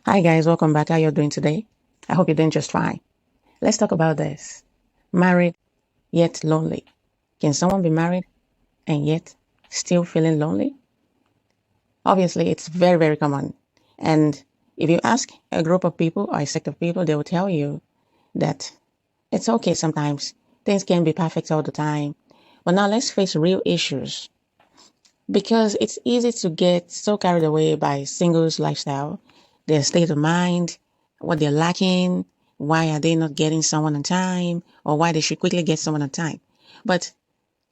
Hi guys, welcome back. How you doing today? I hope you're doing just fine. Let's talk about this. Married yet lonely. Can someone be married and yet still feeling lonely? Obviously, it's very, very common. And if you ask a group of people or a sect of people, they will tell you that it's okay sometimes. Things can be perfect all the time. But now let's face real issues because it's easy to get so carried away by singles lifestyle, their state of mind, what they're lacking, why are they not getting someone on time, or why they should quickly get someone on time. But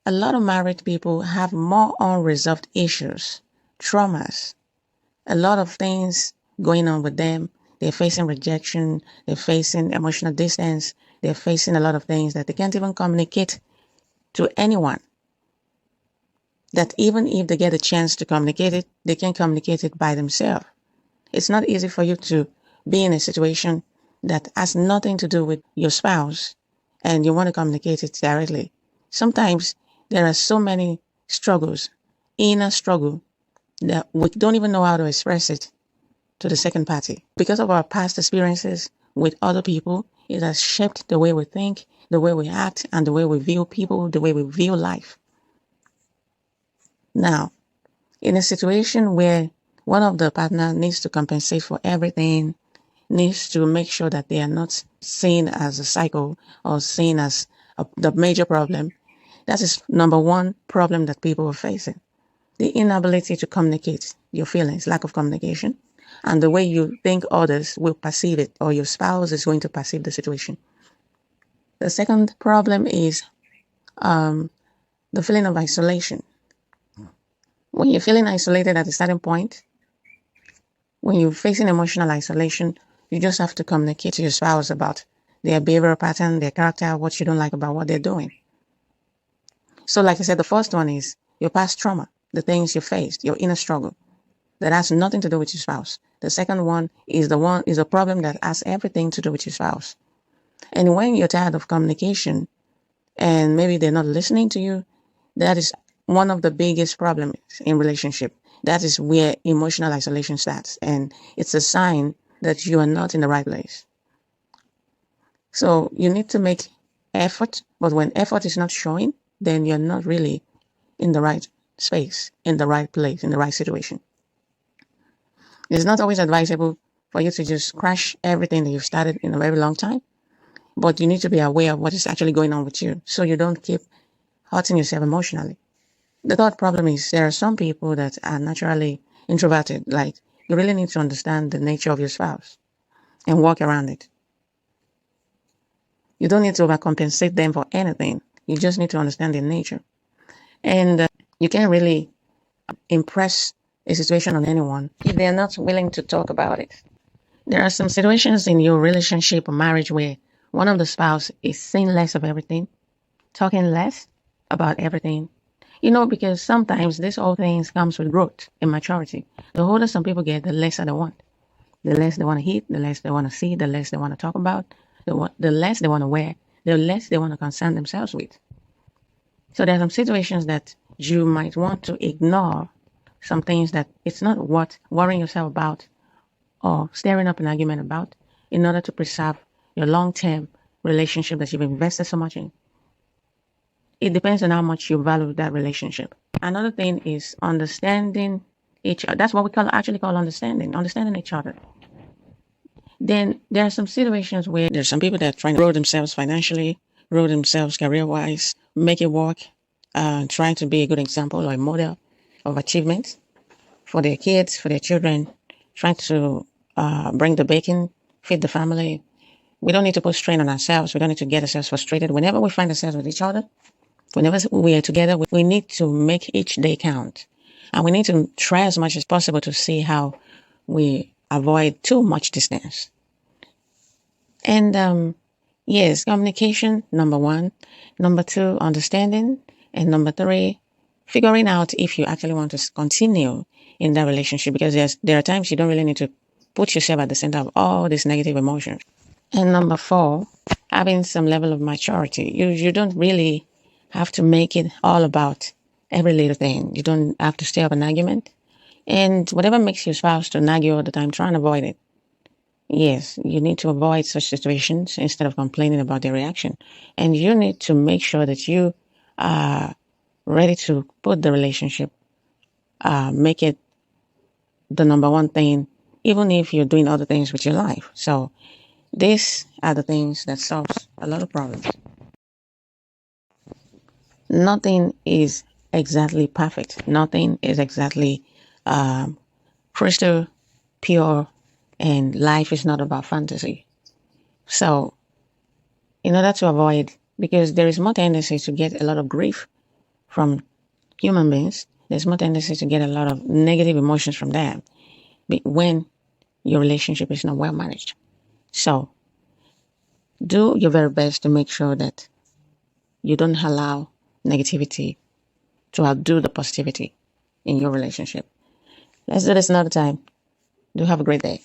a lot of married people have more unresolved issues, traumas, a lot of things going on with them. They're facing rejection, they're facing emotional distance, they're facing a lot of things that they can't even communicate to anyone, that even if they get a chance to communicate it, they can communicate it by themselves. It's not easy for you to be in a situation that has nothing to do with your spouse and you want to communicate it directly. Sometimes there are so many struggles, inner struggle, that we don't even know how to express it to the second party. Because of our past experiences with other people, it has shaped the way we think, the way we act, and the way we view people, the way we view life. Now, in a situation where one of the partner needs to compensate for everything, needs to make sure that they are not seen as a cycle or seen as the major problem, that is number one problem that people are facing. The inability to communicate your feelings, lack of communication, and the way you think others will perceive it or your spouse is going to perceive the situation. The second problem is the feeling of isolation. When you're feeling isolated at a certain point, when you're facing emotional isolation, you just have to communicate to your spouse about their behavioral pattern, their character, what you don't like about what they're doing. So, like I said, the first one is your past trauma, the things you faced, your inner struggle. That has nothing to do with your spouse. The second one is a problem that has everything to do with your spouse. And when you're tired of communication and maybe they're not listening to you, that is one of the biggest problems in relationship. That is where emotional isolation starts, and it's a sign that you are not in the right place. So you need to make effort, but when effort is not showing, then you're not really in the right space, in the right place, in the right situation. It's not always advisable for you to just crash everything that you've started in a very long time, but you need to be aware of what is actually going on with you so you don't keep hurting yourself emotionally. The third problem is there are some people that are naturally introverted. Like, you really need to understand the nature of your spouse and work around it. You don't need to overcompensate them for anything. You just need to understand their nature. And you can't really impress a situation on anyone if they're not willing to talk about it. There are some situations in your relationship or marriage where one of the spouse is saying less of everything, talking less about everything. Because sometimes this whole thing comes with growth and maturity. The older some people get, the less they want. The less they want to eat, the less they want to see, the less they want to talk about, the less they want to wear, the less they want to concern themselves with. So there are some situations that you might want to ignore, some things that it's not worth worrying yourself about or stirring up an argument about in order to preserve your long-term relationship that you've invested so much in. It depends on how much you value that relationship. Another thing is understanding each other. That's what we actually call understanding each other. Then there are some situations where there's some people that are trying to grow themselves financially, grow themselves career-wise, make it work, trying to be a good example or a model of achievement for their kids, for their children, trying to bring the bacon, feed the family. We don't need to put strain on ourselves. We don't need to get ourselves frustrated. Whenever we find ourselves with each other, whenever we are together, we need to make each day count. And we need to try as much as possible to see how we avoid too much distance. And yes, communication, number one. Number two, understanding. And number three, figuring out if you actually want to continue in that relationship, because there are times you don't really need to put yourself at the center of all these negative emotions. And number four, having some level of maturity. You don't really have to make it all about every little thing. You don't have to stir up an argument. And whatever makes your spouse to nag you all the time, try and avoid it. Yes, you need to avoid such situations instead of complaining about the reaction. And you need to make sure that you are ready to put the relationship, make it the number one thing, even if you're doing other things with your life. So these are the things that solves a lot of problems. Nothing is exactly perfect. Nothing is exactly crystal pure, and life is not about fantasy. So in order to avoid, because there is more tendency to get a lot of grief from human beings, there's more tendency to get a lot of negative emotions from them when your relationship is not well managed. So do your very best to make sure that you don't allow negativity to outdo the positivity in your relationship. Let's do this another time. Do have a great day.